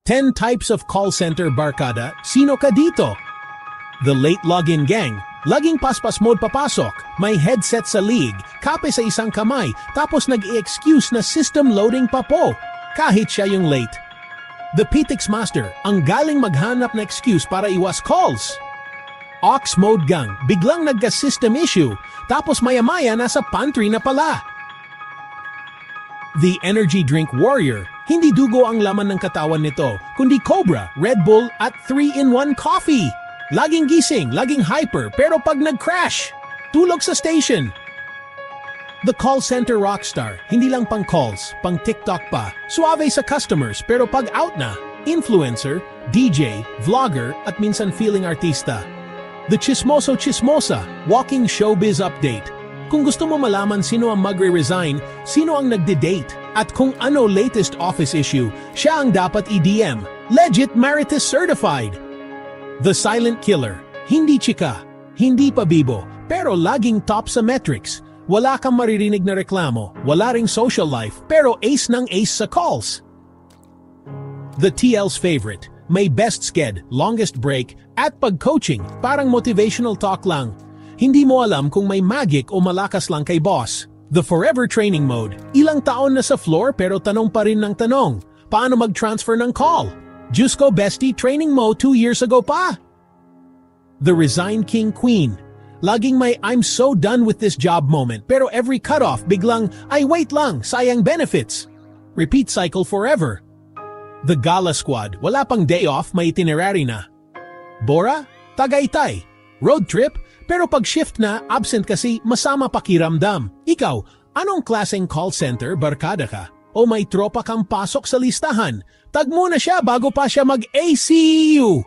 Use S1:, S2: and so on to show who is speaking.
S1: 10 types of call center barkada, sino ka dito? The late login gang, laging paspas mode papasok, may headset sa league, kape sa isang kamay, tapos nag-i-excuse na system loading pa po, kahit siya yung late. The PTX master, ang galing maghanap na excuse para iwas calls. Aux mode gang, biglang nagka-system issue, tapos maya-maya nasa pantry na pala. The energy drink warrior, hindi dugo ang laman ng katawan nito, kundi Cobra, Red Bull at 3-in-1 coffee. Laging gising, laging hyper, pero pag nag-crash, tulog sa station. The call center rockstar, hindi lang pang calls, pang TikTok pa, suave sa customers, pero pag out na, influencer, DJ, vlogger, at minsan feeling artista. The chismoso chismosa, walking showbiz update. Kung gusto mo malaman sino ang magre-resign, sino ang nagde-date, at kung ano latest office issue, siya ang dapat i-DM. Legit Meritus Certified. The silent killer, hindi chika, hindi pabibo, pero laging top sa metrics. Wala kang maririnig na reklamo, wala ring social life, pero ace ng ace sa calls. The TL's favorite, may best sked, longest break, at pag-coaching, parang motivational talk lang. Hindi mo alam kung may magic o malakas lang kay boss. The forever training mode, ilang taon na sa floor pero tanong pa rin ng tanong. Paano mag-transfer ng call? Diyos ko bestie, training mo 2 years ago pa. The resign king queen, laging may I'm so done with this job moment pero every cutoff biglang ay wait lang, sayang benefits. Repeat cycle forever. The gala squad, wala pang day off, may itinerary na. Bora, Tagaytay, road trip, pero pag shift na, absent kasi masama pakiramdam. Ikaw, anong klaseng call center barkada ka? O may tropa kang pasok sa listahan? Tag mo na siya bago pa siya mag-ACU!